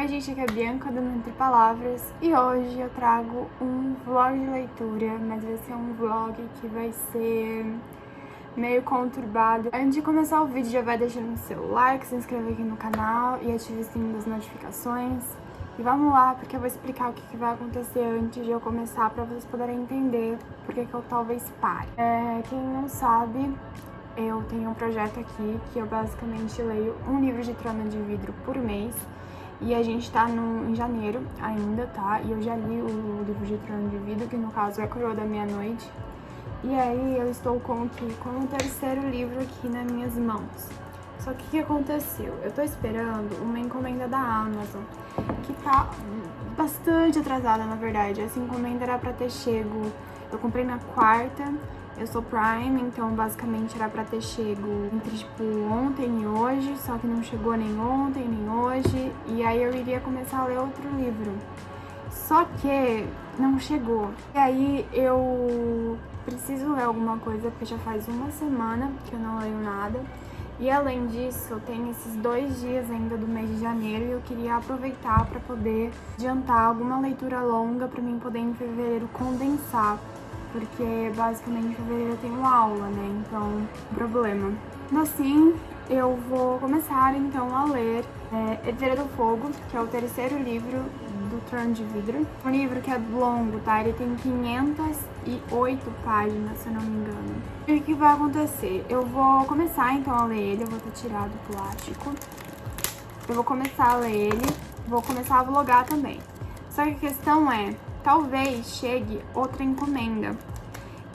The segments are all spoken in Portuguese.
Oi gente, aqui é a Bianca do Entre Palavras e hoje eu trago um vlog de leitura, mas vai ser um vlog que vai ser meio conturbado. Antes de começar o vídeo já vai deixando o seu like, se inscrever aqui no canal e ative o sininho das notificações. E vamos lá, porque eu vou explicar o que vai acontecer antes de eu começar pra vocês poderem entender porque que eu talvez pare. Quem não sabe, eu tenho um projeto aqui que eu basicamente leio um livro de Trono de Vidro por mês. E a gente tá em janeiro ainda, tá? E eu já li o livro de Trono de Vidro, que no caso é Coroa da Meia-Noite. E aí eu estou com o terceiro livro aqui nas minhas mãos. Só que o que aconteceu? Eu tô esperando uma encomenda da Amazon, que tá bastante atrasada, na verdade. Essa encomenda era pra ter chego... Eu comprei na quarta, eu sou Prime, então basicamente era pra ter chego entre, tipo, ontem e hoje, só que não chegou nem ontem, nem hoje. E aí eu iria começar a ler outro livro. Só que não chegou. E aí eu preciso ler alguma coisa, porque já faz uma semana que eu não leio nada. E além disso, eu tenho esses 2 dias ainda do mês de janeiro e eu queria aproveitar para poder adiantar alguma leitura longa para mim poder em fevereiro condensar. Porque basicamente em fevereiro eu tenho aula, né? Então, problema. Assim, eu vou começar então a ler Herdeira do Fogo, que é o terceiro livro do Trono de Vidro. Um livro que é longo, tá? Ele tem 508 páginas, se eu não me engano. E o que vai acontecer? Eu vou começar então a ler ele, eu vou ter tirado o plástico. Eu vou começar a ler ele, vou começar a vlogar também. Só que a questão é, talvez chegue outra encomenda.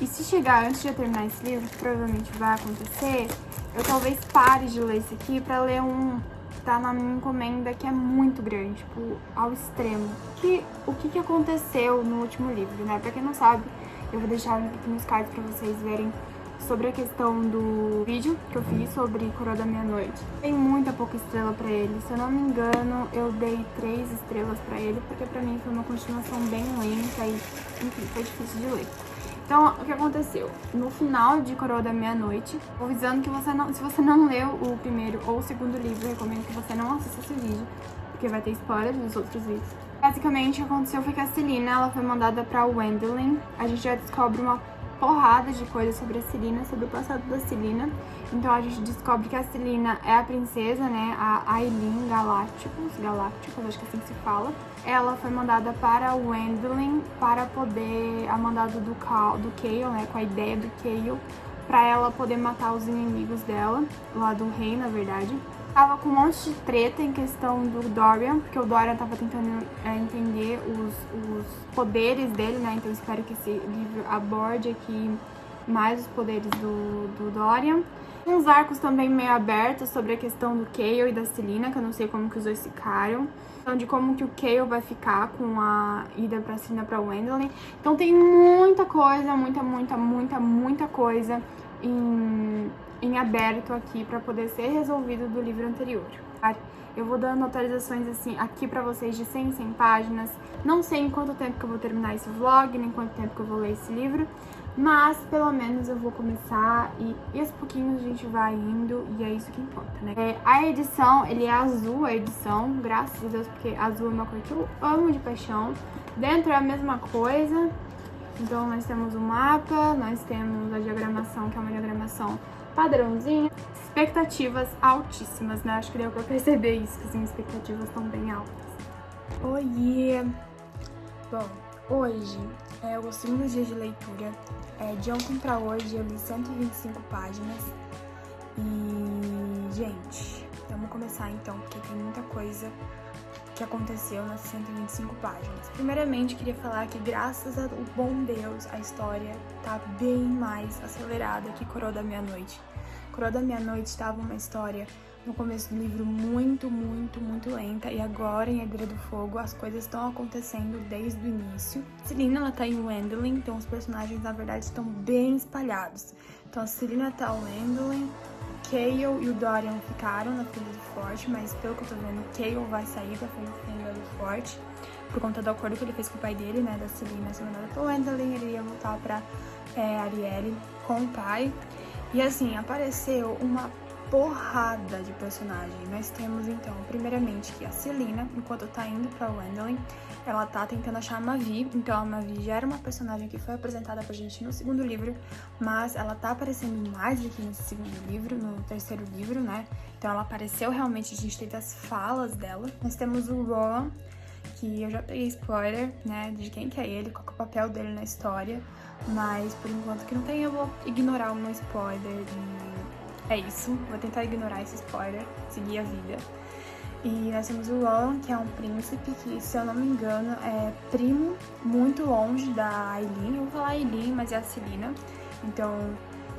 E se chegar antes de eu terminar esse livro, que provavelmente vai acontecer, eu talvez pare de ler esse aqui pra ler um que tá na minha encomenda que é muito grande, tipo, ao extremo. O que aconteceu no último livro, né? Pra quem não sabe, eu vou deixar um aqui nos cards pra vocês verem sobre a questão do vídeo que eu fiz sobre Coroa da Meia-Noite. Tem muita pouca estrela pra ele, se eu não me engano, eu dei 3 estrelas pra ele, porque pra mim foi uma continuação bem lenta e, enfim, foi difícil de ler. Então, o que aconteceu? No final de Coroa da Meia-Noite, avisando que se você não leu o primeiro ou o segundo livro, eu recomendo que você não assista esse vídeo, porque vai ter spoiler dos outros vídeos. Basicamente, o que aconteceu foi que a Celina, ela foi mandada pra Wendling. A gente já descobre uma porrada de coisas sobre a Celina, sobre o passado da Celina. Então a gente descobre que a Celina é a princesa, né, a Aylin Galácticos, acho que assim que se fala. Ela foi mandada para Wendling para poder, a mandado do Chaol, né, com a ideia do Chaol, para ela poder matar os inimigos dela, lá do rei, na verdade. Tava com um monte de treta em questão do Dorian, porque o Dorian tava tentando entender os poderes dele, né? Então espero que esse livro aborde aqui mais os poderes do Dorian. Uns arcos também meio abertos sobre a questão do Chaol e da Celina, que eu não sei como que os dois ficaram. Então, de como que o Chaol vai ficar com a ida pra Celina pra Wendling. Então tem muita coisa, muita coisa em aberto aqui pra poder ser resolvido do livro anterior. Eu vou dando atualizações assim aqui pra vocês de 100 em 100 páginas. Não sei em quanto tempo que eu vou terminar esse vlog, nem quanto tempo que eu vou ler esse livro, mas pelo menos eu vou começar e aos pouquinhos a gente vai indo e é isso que importa, né? A edição, ele é azul, a edição, graças a Deus, porque azul é uma cor que eu amo de paixão. Dentro é a mesma coisa. Então nós temos o mapa, nós temos a diagramação, que é uma diagramação padrãozinha. Expectativas altíssimas, né? Acho que deu pra perceber isso, que as expectativas estão bem altas. Oiê! Bom, hoje é o segundo dia de leitura. De ontem pra hoje eu li 125 páginas. E, gente, vamos começar então, porque tem muita coisa que aconteceu nas 125 páginas. Primeiramente, queria falar que, graças ao bom Deus, a história tá bem mais acelerada que Coroa da Meia-Noite. Coroa da Meia-Noite estava uma história no começo do livro muito lenta, e agora em Herdeira do Fogo as coisas estão acontecendo desde o início. Celina, ela tá em Wendling, então os personagens na verdade estão bem espalhados. Então a Celina tá em Wendling, Chaol e o Dorian ficaram na Fenda do Forte, mas pelo que eu tô vendo, Chaol vai sair da Fenda do Forte por conta do acordo que ele fez com o pai dele, né, da Celina ser mandada pra Wendling, ele ia voltar pra Arielle com o pai. E assim, apareceu uma porrada de personagem. Nós temos, então, primeiramente, que a Celina, enquanto tá indo pra Wendling, ela tá tentando achar a Mavi. Então, a Mavi já era uma personagem que foi apresentada pra gente no segundo livro, mas ela tá aparecendo mais aqui nesse segundo livro, no terceiro livro, né? Então, ela apareceu realmente, a gente teve as falas dela. Nós temos o Rowan, que eu já peguei spoiler, né, de quem que é ele, qual que é o papel dele na história, mas por enquanto que não tem, eu vou ignorar um spoiler e é isso, vou tentar ignorar esse spoiler, seguir a vida. E nós temos o Rowan, que é um príncipe que, se eu não me engano, é primo muito longe da Ailyn. Eu vou falar Ailyn, mas é a Celina. Então,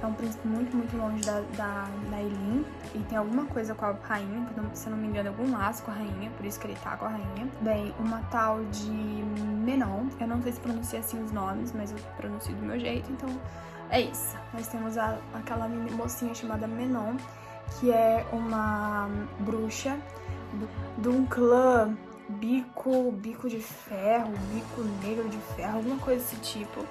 é um príncipe muito longe da Ailyn. E tem alguma coisa com a rainha, se eu não me engano, algum laço com a rainha, por isso que ele tá com a rainha. Bem, uma tal de Menon. Eu não sei se pronuncia assim os nomes, mas eu pronuncio do meu jeito, então é isso. Nós temos aquela mocinha chamada Menon, que é uma bruxa de um clã bico de ferro, bico negro de ferro, alguma coisa desse tipo.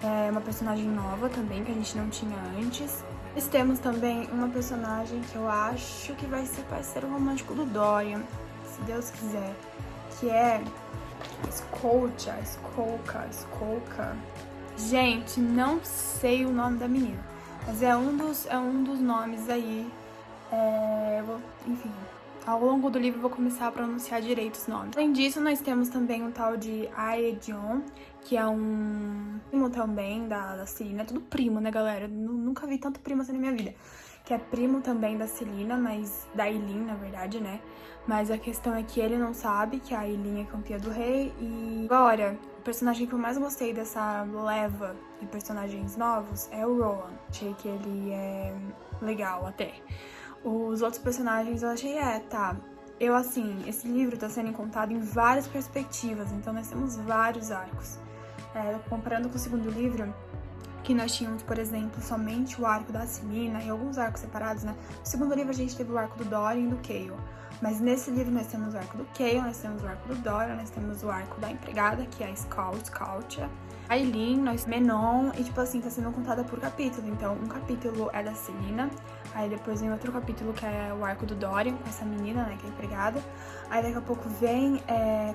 É uma personagem nova também, que a gente não tinha antes. Nós temos também uma personagem que eu acho que vai ser parceiro romântico do Dorian, se Deus quiser, que é Skolka. Gente, não sei o nome da menina, mas é um dos nomes aí. Enfim, ao longo do livro eu vou começar a pronunciar direito os nomes. Além disso, nós temos também o tal de Aedion, que é um primo também da Celina. É tudo primo, né, galera? Nunca vi tanto primo assim na minha vida. Que é primo também da Celina, mas da Ailyn, na verdade, né? Mas a questão é que ele não sabe que a Ailyn é campeã do rei. E agora, o personagem que eu mais gostei dessa leva de personagens novos é o Rowan. Achei que ele é legal até. Os outros personagens eu achei, esse livro tá sendo contado em várias perspectivas, então nós temos vários arcos. Comparando com o segundo livro, que nós tínhamos, por exemplo, somente o arco da Celina e alguns arcos separados, né? No segundo livro a gente teve o arco do Dorian e do Chaol. Mas nesse livro nós temos o arco do Chaol, nós temos o arco do Dorian, nós temos o arco da empregada, que é a Skolka, a Ailyn, Menon, e tipo assim, tá sendo contada por capítulo. Então, um capítulo é da Celina, aí depois vem outro capítulo que é o arco do Dorian, com essa menina, né, que é empregada. Aí daqui a pouco vem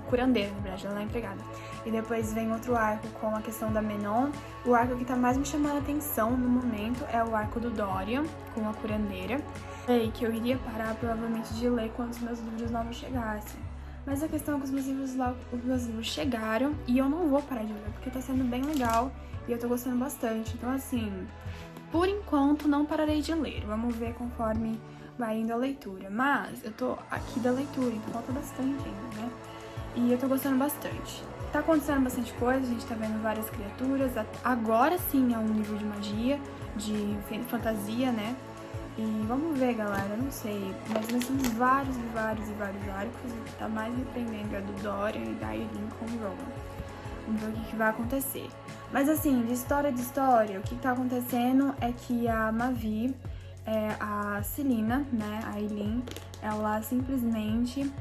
curandeira, na verdade, ela não é empregada. E depois vem outro arco com a questão da Menon. O arco que tá mais me chamando a atenção no momento é o arco do Dorian, com a curandeira. E que eu iria parar, provavelmente, de ler quando os meus livros novos chegassem. Mas a questão é que os meus livros chegaram e eu não vou parar de ler, porque tá sendo bem legal e eu tô gostando bastante. Então, assim, por enquanto, não pararei de ler. Vamos ver conforme vai indo a leitura. Mas eu tô aqui da leitura, então falta bastante ainda, né? E eu tô gostando bastante. Tá acontecendo bastante coisa, a gente tá vendo várias criaturas. Agora sim é um livro de magia, de fantasia, né? E vamos ver, galera, não sei, mas nós temos vários arcos, e tá mais me prendendo a do Dorian e da Ailyn com o Rowan. Vamos ver o que vai acontecer. Mas assim, de história, o que tá acontecendo é que a Mavi, a Celina, né, a Ailyn, ela simplesmente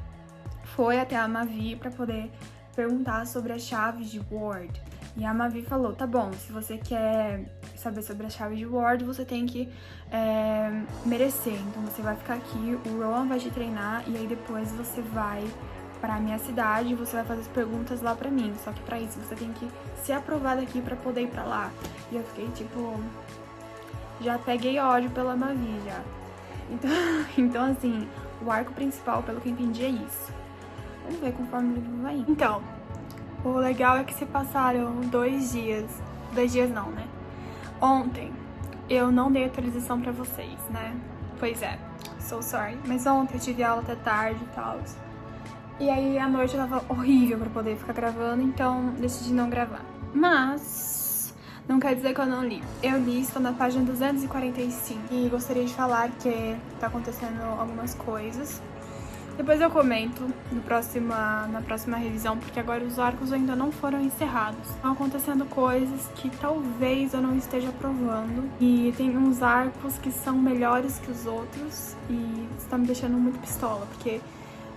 foi até a Mavi pra poder perguntar sobre as chaves de Ward. E a Mavi falou, tá bom, se você quer saber sobre a chave de Ward, você tem que merecer. Então você vai ficar aqui, o Rowan vai te treinar e aí depois você vai pra minha cidade e você vai fazer as perguntas lá pra mim. Só que pra isso você tem que ser aprovado aqui pra poder ir pra lá. E eu fiquei tipo, já peguei ódio pela Mavi já. Então assim, o arco principal, pelo que eu entendi, é isso. Vamos ver conforme o livro vai indo. Então, o legal é que se passaram 2 dias. 2 dias não, né? Ontem eu não dei atualização pra vocês, né? Pois é, so sorry. Mas ontem eu tive aula até tarde e tal. E aí à noite eu tava horrível pra poder ficar gravando, então decidi não gravar. Mas não quer dizer que eu não li. Eu li, estou na página 245. E gostaria de falar que tá acontecendo algumas coisas. Depois eu comento na próxima revisão, porque agora os arcos ainda não foram encerrados. Estão acontecendo coisas que talvez eu não esteja aprovando. E tem uns arcos que são melhores que os outros. E isso tá me deixando muito pistola, porque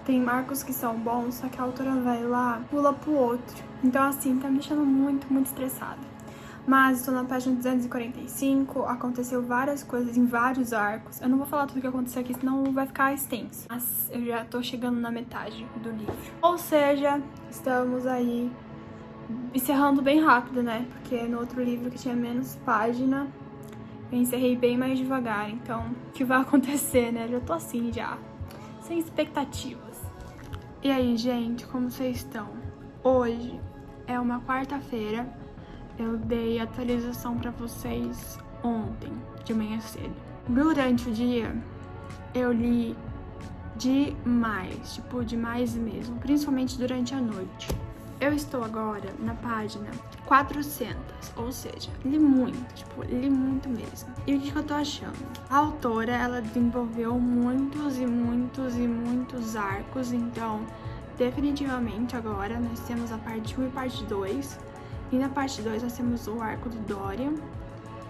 tem arcos que são bons, só que a autora vai lá, pula pro outro. Então assim, tá me deixando muito estressada. Mas estou na página 245, aconteceu várias coisas em vários arcos. Eu não vou falar tudo o que aconteceu aqui, senão vai ficar extenso. Mas eu já tô chegando na metade do livro. Ou seja, estamos aí encerrando bem rápido, né? Porque no outro livro que tinha menos página, eu encerrei bem mais devagar. Então, o que vai acontecer, né? Já tô assim já, sem expectativas. E aí, gente, como vocês estão? Hoje é uma quarta-feira. Eu dei atualização pra vocês ontem, de manhã cedo. Durante o dia, eu li demais, tipo, demais mesmo, principalmente durante a noite. Eu estou agora na página 400, ou seja, li muito mesmo. E o que eu tô achando? A autora, ela desenvolveu muitos arcos, então, definitivamente agora nós temos a parte 1 e parte 2. E na parte 2 nós temos o arco do Dorian,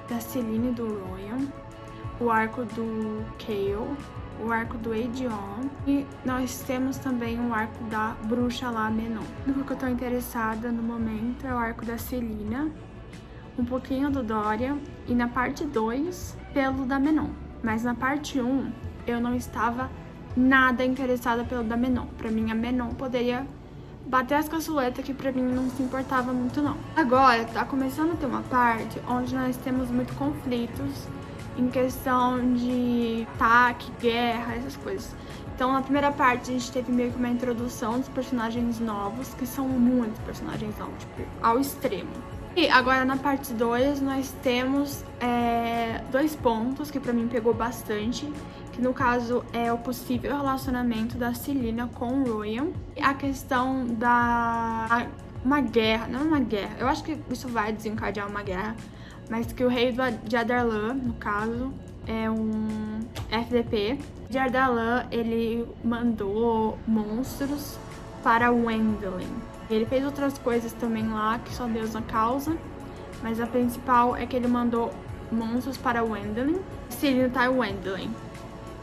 da Celine e do Royan, o arco do Cale, o arco do Aedion e nós temos também o arco da bruxa lá, Menon. O que eu tô interessada no momento é o arco da Celina, um pouquinho do Dorian e na parte 2 pelo da Menon. Mas na parte 1 eu não estava nada interessada pelo da Menon. Pra mim a Menon poderia bater as caçuletas, que pra mim não se importava muito não. Agora tá começando a ter uma parte onde nós temos muito conflitos em questão de ataque, guerra, essas coisas. Então na primeira parte a gente teve meio que uma introdução dos personagens novos, que são muitos personagens novos, tipo, ao extremo. E agora na parte 2 nós temos 2 pontos que pra mim pegou bastante, que no caso é o possível relacionamento da Celina com o Royan. E a questão da... uma guerra, não uma guerra, eu acho que isso vai desencadear uma guerra, mas que o rei de Adarlan, no caso, é um FDP. De Adarlan, ele mandou monstros para Wendling. Ele fez outras coisas também lá, que só Deus na causa, mas a principal é que ele mandou monstros para Wendling. Celina tá em Wendling.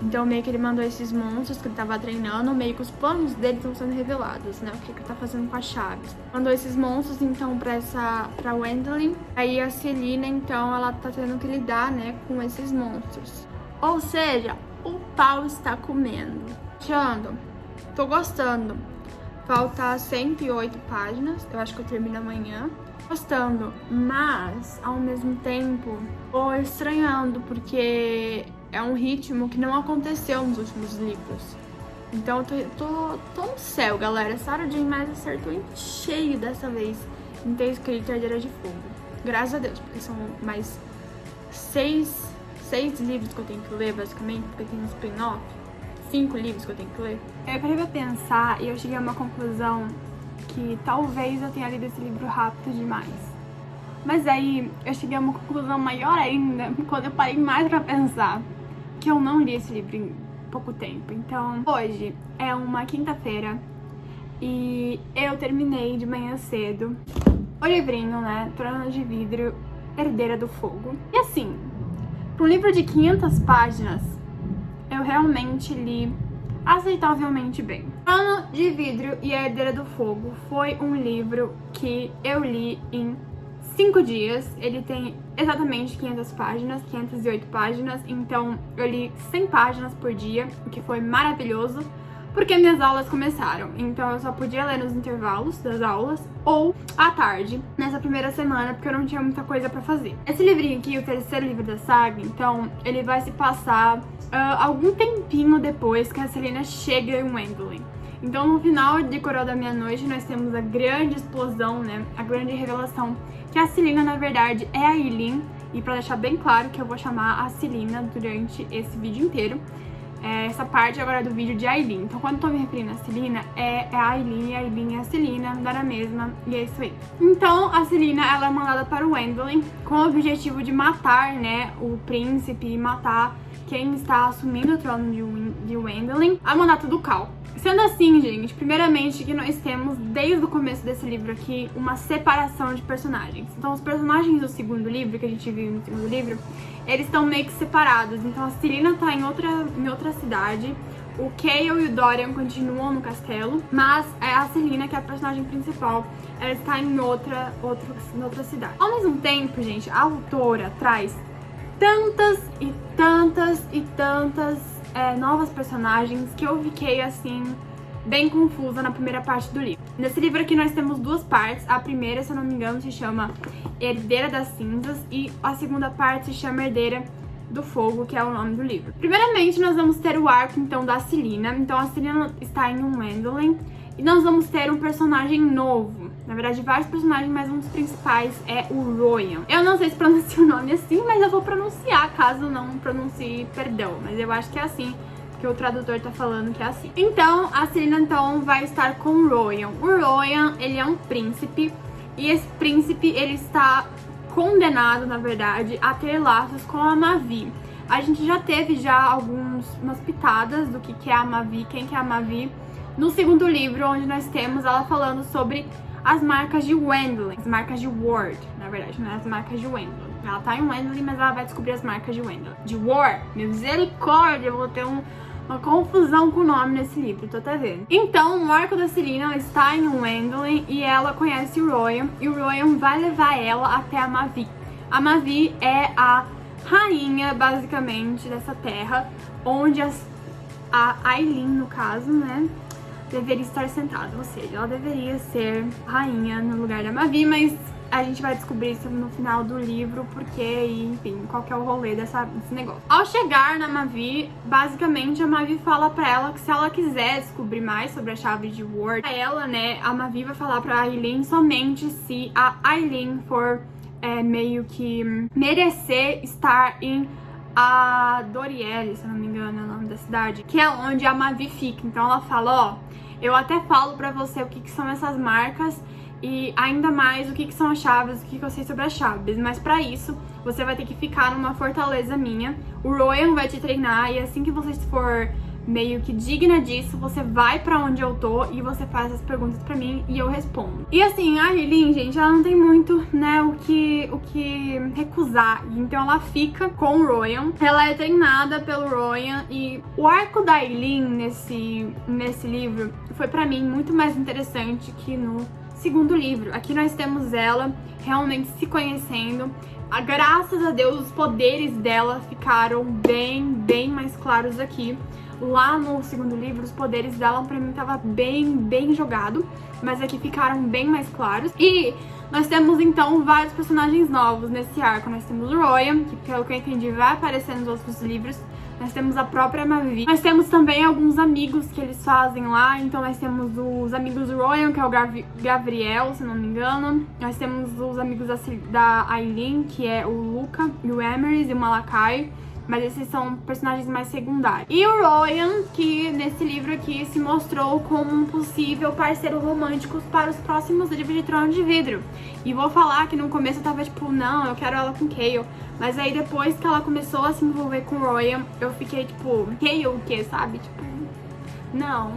Então meio que ele mandou esses monstros que ele tava treinando, meio que os planos dele estão sendo revelados, né? O que ele tá fazendo com as chaves. Mandou esses monstros então pra Wendling. Aí a Celina, então, ela tá tendo que lidar, né, com esses monstros. Ou seja, o pau está comendo. Achando, tô gostando. Falta 108 páginas, eu acho que eu termino amanhã. Gostando, mas ao mesmo tempo tô estranhando, porque é um ritmo que não aconteceu nos últimos livros. Então eu tô no céu, galera. Sarah J. Maas acertou em cheio dessa vez em ter escrito Herdeira de Fogo. Graças a Deus, porque são mais 6 livros que eu tenho que ler, basicamente, porque tem um spin-off. 5 livros que eu tenho que ler. Eu parei pra pensar e eu cheguei a uma conclusão que talvez eu tenha lido esse livro rápido demais. Mas aí eu cheguei a uma conclusão maior ainda quando eu parei mais pra pensar que eu não li esse livro em pouco tempo. Então, hoje é uma quinta-feira e eu terminei de manhã cedo o livrinho, né? Trono de Vidro, Herdeira do Fogo. E assim, para um livro de 500 páginas, eu realmente li aceitavelmente bem. Trono de Vidro e a Herdeira do Fogo foi um livro que eu li em 5 dias. Ele tem exatamente 500 páginas, 508 páginas, então eu li 100 páginas por dia, o que foi maravilhoso, porque minhas aulas começaram, então eu só podia ler nos intervalos das aulas ou à tarde, nessa primeira semana, porque eu não tinha muita coisa pra fazer. Esse livrinho aqui, o terceiro livro da saga, então, ele vai se passar algum tempinho depois que a Celina chega em Wendling. Então, no final de Coral da Meia-Noite, nós temos a grande explosão, né, a grande revelação que a Celina, na verdade, é a Aylin, e pra deixar bem claro que eu vou chamar a Celina durante esse vídeo inteiro. Essa parte agora é do vídeo de Aylin. Então, quando eu tô me referindo a Celina, é a Aylin, e a Aylin é a Celina, dá na mesma, e é isso aí. Então, a Celina, ela é mandada para o Wendling com o objetivo de matar, né, o príncipe e matar quem está assumindo o trono de Wendling, a mandato do Cal. Sendo assim, gente, primeiramente que nós temos, desde o começo desse livro aqui, uma separação de personagens. Então, os personagens do segundo livro, que a gente viu no segundo livro, eles estão meio que separados. Então, a Celina tá em outra cidade, O Cale e o Dorian continuam no castelo, mas a Celina, que é a personagem principal, ela está em outra cidade. Ao mesmo tempo, gente, a autora traz tantas novas personagens que eu fiquei, assim, bem confusa na primeira parte do livro. Nesse livro aqui nós temos duas partes. A primeira, se eu não me engano, se chama Herdeira das Cinzas e a segunda parte se chama Herdeira do Fogo, que é o nome do livro. Primeiramente, nós vamos ter o arco, então, da Celina. Então, a Celina está em Wendlyn e nós vamos ter um personagem novo. Na verdade, vários personagens, mas um dos principais é o Royan. Eu não sei se pronuncia o nome assim, mas eu vou pronunciar, caso não pronuncie, perdão. Mas eu acho que é assim, porque o tradutor tá falando que é assim. Então, a Celina, então, vai estar com o Royan. O Royan, ele é um príncipe, e esse príncipe, ele está condenado, na verdade, a ter laços com a Mavi. A gente já teve umas pitadas do que é a Mavi, quem que é a Mavi, no segundo livro, onde nós temos ela falando sobre as marcas de Wendlyn, as marcas de Ward, na verdade, não é as marcas de Wendlyn. Ela tá em Wendlyn, mas ela vai descobrir as marcas de Wendlyn. De War, misericórdia, eu vou ter uma confusão com o nome nesse livro, tô até vendo. Então, o arco da Celina está em Wendlyn e ela conhece o Royan, e o Royan vai levar ela até a Mavi. A Mavi é a rainha, basicamente, dessa terra, onde a Aylin, no caso, né, deveria estar sentada, ou seja, ela deveria ser rainha no lugar da Mavi, mas a gente vai descobrir isso no final do livro, porque, enfim, qual que é o rolê desse negócio. Ao chegar na Mavi, basicamente a Mavi fala pra ela que se ela quiser descobrir mais sobre a chave de Ward, ela, né, a Mavi vai falar pra Aylin somente se a Aylin for meio que merecer estar em a Doriel, se eu não me engano é o nome da cidade, que é onde a Mavi fica. Então ela fala, ó, eu até falo pra você o que são essas marcas e ainda mais o que são as chaves, o que eu sei sobre as chaves, mas pra isso você vai ter que ficar numa fortaleza minha. O Royan vai te treinar e assim que você for meio que digna disso, você vai pra onde eu tô e você faz as perguntas pra mim e eu respondo. E assim, a Aylin, gente, ela não tem muito, né, o que recusar. Então ela fica com o Royan. Ela é treinada pelo Royan e o arco da Aylin nesse livro foi pra mim muito mais interessante que no segundo livro. Aqui nós temos ela realmente se conhecendo. Graças a Deus, os poderes dela ficaram bem mais claros aqui. Lá no segundo livro, os poderes dela pra mim tava bem jogado, mas aqui ficaram bem mais claros. E nós temos então vários personagens novos nesse arco. Nós temos o Royan, que pelo que eu entendi vai aparecer nos outros livros. Nós temos a própria Mavi. Nós temos também alguns amigos que eles fazem lá. Então nós temos os amigos do Royan, que é o Gabriel, se não me engano. Nós temos os amigos da Aylin, que é o Luca, e o Emerys e o Malakai. Mas esses são personagens mais secundários. E o Royan, que nesse livro aqui se mostrou como um possível parceiro romântico para os próximos livros de Trono de Vidro. E vou falar que no começo eu tava tipo, não, eu quero ela com Cale. Mas aí depois que ela começou a se envolver com o Royan, eu fiquei tipo, Cale o quê, sabe? Tipo, não.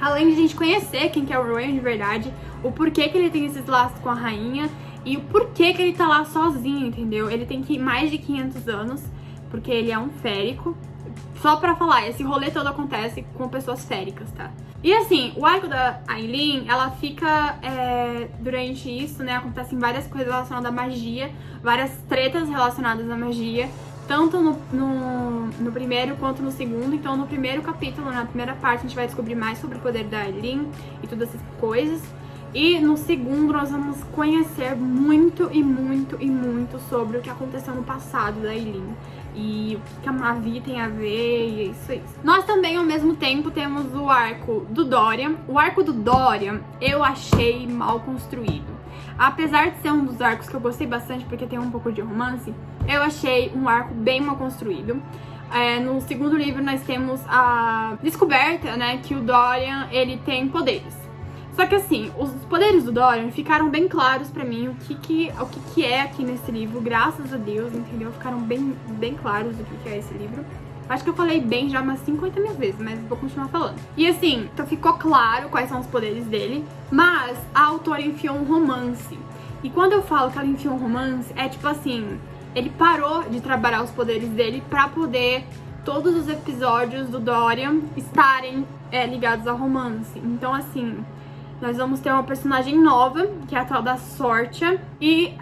Além de a gente conhecer quem que é o Royan de verdade, o porquê que ele tem esses laços com a rainha e o porquê que ele tá lá sozinho, entendeu? Ele tem mais de 500 anos. Porque ele é um férico. Só pra falar, esse rolê todo acontece com pessoas féricas, tá? E assim, o arco da Aylin, ela fica, durante isso, né, acontecem várias coisas relacionadas à magia, várias tretas relacionadas à magia, tanto no primeiro quanto no segundo. Então no primeiro capítulo, na primeira parte, a gente vai descobrir mais sobre o poder da Aylin e todas essas coisas. E no segundo nós vamos conhecer muito sobre o que aconteceu no passado da Aylin e o que a Mavi tem a ver, e é isso aí. Nós também, ao mesmo tempo, temos o arco do Dorian. O arco do Dorian eu achei mal construído. Apesar de ser um dos arcos que eu gostei bastante, porque tem um pouco de romance, eu achei um arco bem mal construído. No segundo livro nós temos a descoberta, né, que o Dorian, ele tem poderes. Só que assim, os poderes do Dorian ficaram bem claros pra mim, o que é aqui nesse livro, graças a Deus, entendeu? Ficaram bem claros o que é esse livro. Acho que eu falei bem já umas 50 mil vezes, mas vou continuar falando. E assim, então ficou claro quais são os poderes dele, mas a autora enfiou um romance. E quando eu falo que ela enfiou um romance, é tipo assim, ele parou de trabalhar os poderes dele pra poder todos os episódios do Dorian estarem ligados ao romance. Então, assim, nós vamos ter uma personagem nova, que é a tal da Sorcha, e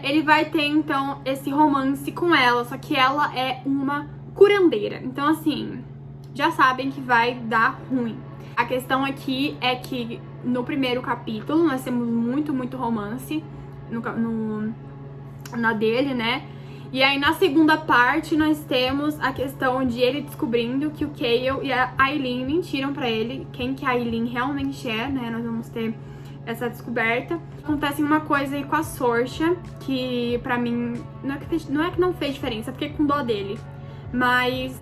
ele vai ter, então, esse romance com ela, só que ela é uma curandeira. Então, assim, já sabem que vai dar ruim. A questão aqui é que no primeiro capítulo nós temos muito romance na dele, né? E aí na segunda parte nós temos a questão de ele descobrindo que o Chaol e a Aileen mentiram pra ele, quem que a Aileen realmente é, né? Nós vamos ter essa descoberta. Acontece uma coisa aí com a Sorcha, que pra mim não é que não fez diferença, porque com dó dele. Mas,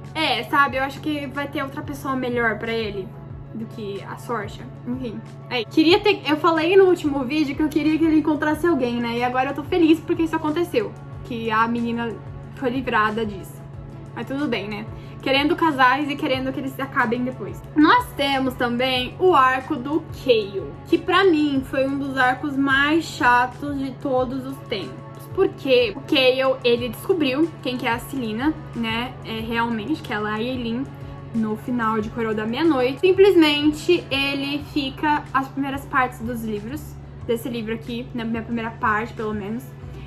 sabe, eu acho que vai ter outra pessoa melhor pra ele do que a Sorcha. Enfim, eu falei no último vídeo que eu queria que ele encontrasse alguém, né? E agora eu tô feliz porque isso aconteceu, que a menina foi livrada disso. Mas tudo bem, né? Querendo casais e querendo que eles acabem depois. Nós temos também o arco do Chaol, que pra mim foi um dos arcos mais chatos de todos os tempos. Porque o Chaol, ele descobriu quem que é a Celina, né? Realmente, que ela é a Aileen, no final de Coroa da Meia-Noite. Simplesmente, ele fica as primeiras partes dos livros, desse livro aqui, na minha primeira parte, pelo menos,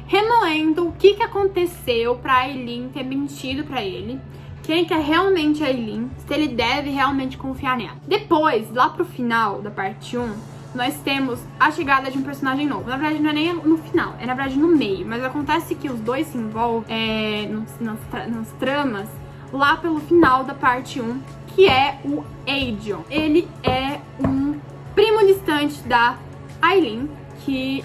remoendo o que aconteceu pra Aileen ter mentido pra ele, quem que é realmente a Aileen, se ele deve realmente confiar nela. Depois, lá pro final da parte 1, nós temos a chegada de um personagem novo. Na verdade, não é nem no final, é na verdade no meio. Mas acontece que os dois se envolvem nas tramas lá pelo final da parte 1, que é o Aedion. Ele é um primo distante da Aileen, que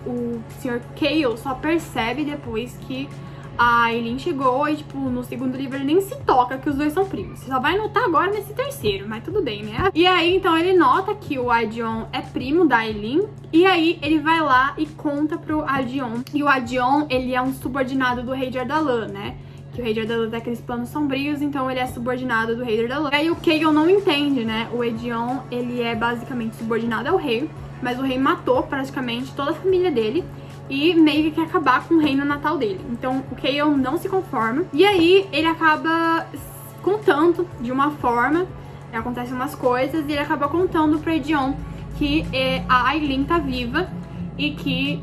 o Sr. Chaol só percebe depois que a Aileen chegou e, tipo, no segundo livro ele nem se toca que os dois são primos. Você só vai notar agora nesse terceiro, mas tudo bem, né? E aí, então, ele nota que o Aedion é primo da Aileen, e aí ele vai lá e conta pro Aedion. E o Aedion, ele é um subordinado do Rei de Ardalan, né? Que o Rei de Ardalan tem aqueles planos sombrios, então ele é subordinado do Rei de Ardalan. E aí o Chaol não entende, né? O Aedion, ele é basicamente subordinado ao rei, mas o rei matou praticamente toda a família dele e meio que quer acabar com o reino natal dele. Então o Chaol não se conforma. E aí ele acaba contando de uma forma, acontecem umas coisas, e ele acaba contando pro Aedion que a Aileen tá viva e que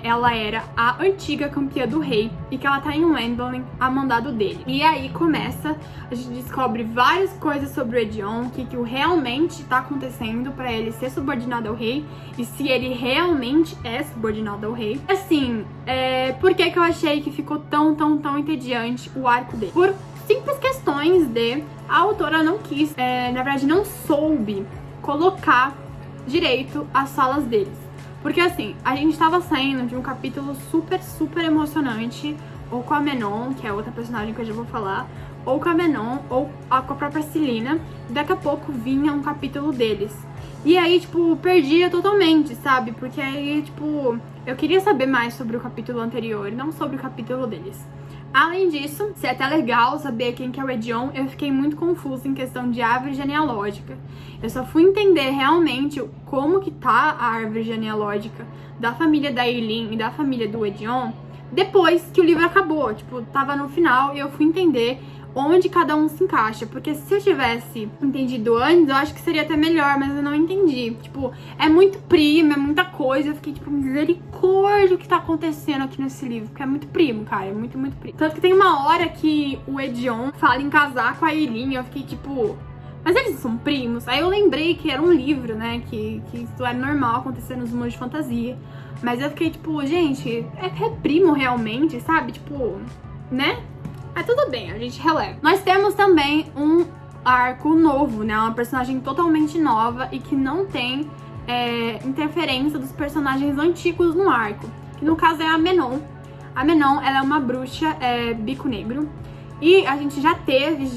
ela era a antiga campeã do rei e que ela tá em Wendling a mandado dele. E aí a gente descobre várias coisas sobre o Aedion, o que realmente tá acontecendo pra ele ser subordinado ao rei e se ele realmente é subordinado ao rei. Assim, por que eu achei que ficou tão entediante o arco dele? Por simples questões de a autora não quis, na verdade não soube colocar direito as falas deles. Porque assim, a gente tava saindo de um capítulo super emocionante, ou com a Menon, que é outra personagem que eu já vou falar, ou com a Menon, ou com a própria Celina, e daqui a pouco vinha um capítulo deles. E aí, tipo, perdia totalmente, sabe? Porque aí, tipo, eu queria saber mais sobre o capítulo anterior, e não sobre o capítulo deles. Além disso, se é até legal saber quem que é o Aedion, eu fiquei muito confusa em questão de árvore genealógica. Eu só fui entender realmente como que tá a árvore genealógica da família da Aileen e da família do Aedion depois que o livro acabou. Tipo, tava no final e eu fui entender onde cada um se encaixa. Porque se eu tivesse entendido antes, eu acho que seria até melhor, mas eu não entendi. Tipo, é muito primo, é muita coisa. Eu fiquei tipo, misericórdia o que tá acontecendo aqui nesse livro. Porque é muito primo, cara, é muito primo. Tanto que tem uma hora que o Aedion fala em casar com a Aileen, eu fiquei tipo, mas eles são primos? Aí eu lembrei que era um livro, né, que isso era normal acontecer nos mundos de fantasia. Mas eu fiquei tipo, gente, é primo realmente, sabe? Tipo, né? Mas tudo bem, a gente releva. Nós temos também um arco novo, né? Uma personagem totalmente nova e que não tem interferência dos personagens antigos no arco. Que no caso é a Menon. A Menon, ela é uma bruxa bico negro. E a gente já teve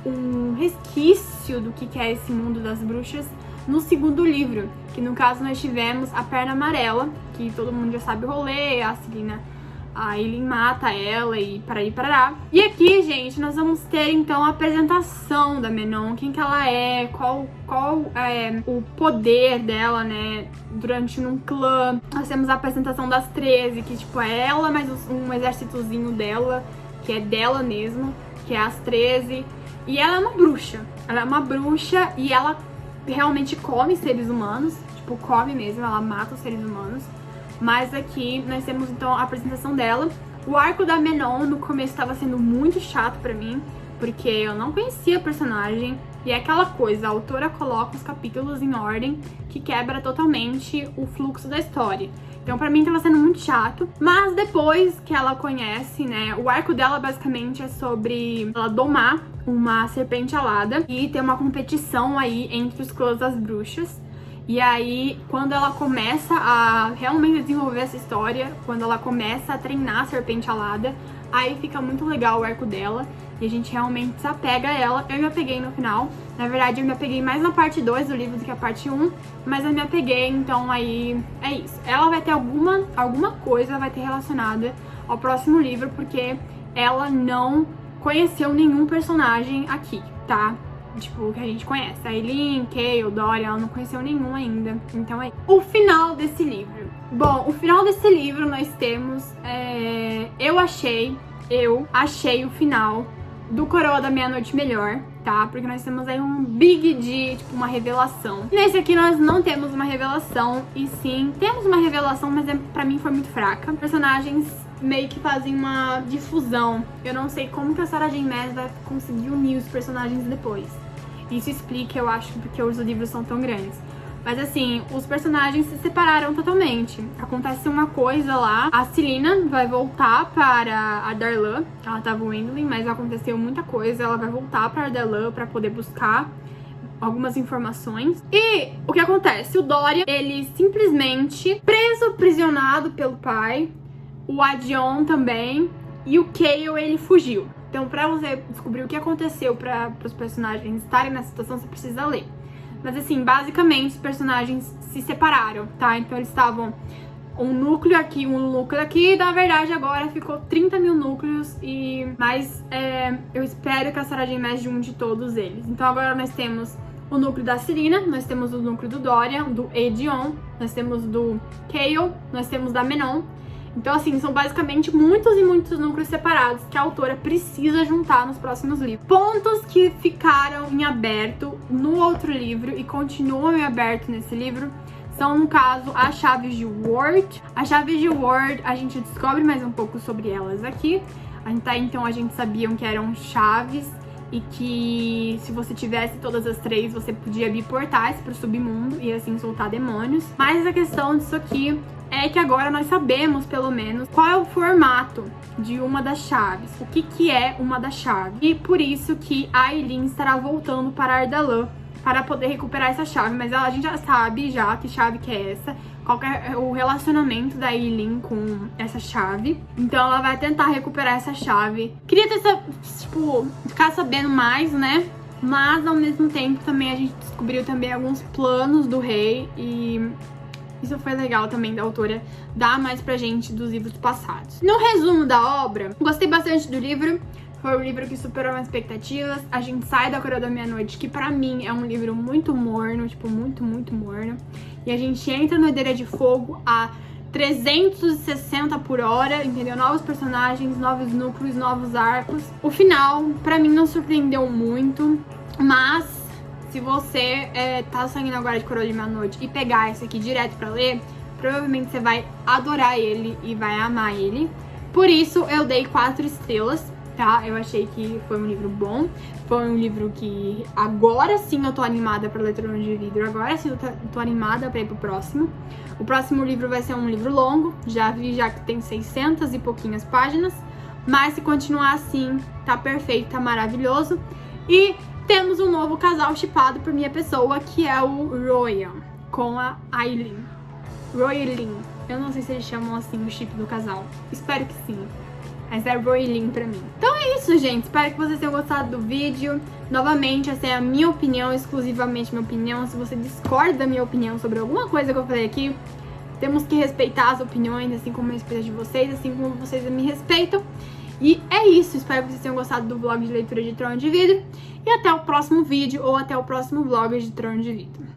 um resquício do que é esse mundo das bruxas no segundo livro. Que no caso nós tivemos a Perna Amarela, que todo mundo já sabe o rolê, a Celina, a Aileen mata ela e parará. E aqui, gente, nós vamos ter então a apresentação da Menon, quem que ela é, qual é o poder dela, né, durante um clã. Nós temos a apresentação das 13, que tipo é ela, mas um exércitozinho dela, que é dela mesmo, que é As 13. E ela é uma bruxa. Ela é uma bruxa e ela realmente come seres humanos. Tipo, come mesmo, ela mata os seres humanos. Mas aqui nós temos então a apresentação dela. O arco da Menon no começo estava sendo muito chato pra mim, porque eu não conhecia a personagem. E é aquela coisa, a autora coloca os capítulos em ordem que quebra totalmente o fluxo da história. Então pra mim tava sendo muito chato, mas depois que ela conhece, né, o arco dela basicamente é sobre ela domar uma serpente alada e ter uma competição aí entre os clãs das bruxas. E aí, quando ela começa a realmente desenvolver essa história, quando ela começa a treinar a serpente alada, aí fica muito legal o arco dela e a gente realmente se apega a ela. Eu me apeguei no final, na verdade eu me apeguei mais na parte 2 do livro do que a parte 1, mas eu me apeguei, então aí é isso. Ela vai ter alguma coisa vai ter relacionada ao próximo livro, porque ela não conheceu nenhum personagem aqui, tá? Tipo, que a gente conhece. A Eileen, Kayle, Dorian, ela não conheceu nenhum ainda. Então é o final desse livro. Bom, o final desse livro nós temos... Eu achei o final do Coroa da Meia-Noite melhor, tá? Porque nós temos aí um big de, tipo, uma revelação. Nesse aqui nós não temos uma revelação, e sim, temos uma revelação, mas pra mim foi muito fraca. Personagens meio que fazem uma difusão. Eu não sei como que a Sarah J. Maas vai conseguir unir os personagens depois. Isso explica, eu acho, porque os livros são tão grandes. Mas assim, os personagens se separaram totalmente. Acontece uma coisa lá, a Celina vai voltar para a Darlan. Ela tava Wendling, mas aconteceu muita coisa. Ela vai voltar para a Darlan para poder buscar algumas informações. E o que acontece? O Dorian, ele simplesmente aprisionado pelo pai. O Adion também. E o Kayle, ele fugiu. Então, pra você descobrir o que aconteceu para os personagens estarem nessa situação, você precisa ler. Mas assim, basicamente, os personagens se separaram, tá? Então eles estavam um núcleo aqui, e na verdade agora ficou 30 mil núcleos. Mas eu espero que a Sarah J. Maas junte todos eles. Então agora nós temos o núcleo da Celina, nós temos o núcleo do Dorian, do Edion, nós temos do Kayle, nós temos da Menon. Então, assim, são basicamente muitos e muitos núcleos separados que a autora precisa juntar nos próximos livros. Pontos que ficaram em aberto no outro livro e continuam em aberto nesse livro são, no caso, as chaves de Ward. As chaves de Ward, a gente descobre mais um pouco sobre elas aqui. Então, a gente sabia que eram chaves e que se você tivesse todas as 3, você podia abrir portais para o submundo e assim soltar demônios. Mas a questão disso aqui é que agora nós sabemos, pelo menos, qual é o formato de uma das chaves, o que é uma das chaves. E por isso que a Eileen estará voltando para Ardalan para poder recuperar essa chave. Mas a gente já sabe que chave que é essa, qual que é o relacionamento da Eileen com essa chave. Então ela vai tentar recuperar essa chave. Queria ter, ficar sabendo mais, né? Mas ao mesmo tempo também a gente descobriu também alguns planos do rei e isso foi legal também da autora dar mais pra gente dos livros passados. No resumo da obra, gostei bastante do livro. Foi um livro que superou minhas expectativas. A gente sai da Coroa da Meia-Noite, que pra mim é um livro muito morno, tipo, muito, muito morno. E a gente entra no Herdeira de Fogo a 360 por hora, entendeu? Novos personagens, novos núcleos, novos arcos. O final, pra mim, não surpreendeu muito, mas se você tá saindo agora de Coroa de Meia-Noite e pegar esse aqui direto pra ler, provavelmente você vai adorar ele e vai amar ele. Por isso, eu dei 4 estrelas, tá? Eu achei que foi um livro bom. Foi um livro que agora sim eu tô animada pra ler Trono de Vidro. Agora sim eu tô animada pra ir pro próximo. O próximo livro vai ser um livro longo. Já vi que tem 600 e pouquinhas páginas. Mas se continuar assim, tá perfeito, tá maravilhoso. E temos um novo casal shippado por minha pessoa, que é o Royan com a Eileen. Royaleen. Eu não sei se eles chamam assim o chip do casal. Espero que sim. Mas é Royaleen pra mim. Então é isso, gente. Espero que vocês tenham gostado do vídeo. Novamente, essa é a minha opinião, exclusivamente minha opinião. Se você discorda da minha opinião sobre alguma coisa que eu falei aqui, temos que respeitar as opiniões, assim como eu respeito a de vocês, assim como vocês me respeitam. E é isso. Espero que vocês tenham gostado do vlog de leitura de Trono de Vidro. E até o próximo vídeo ou até o próximo vlog de Trono de Vidro.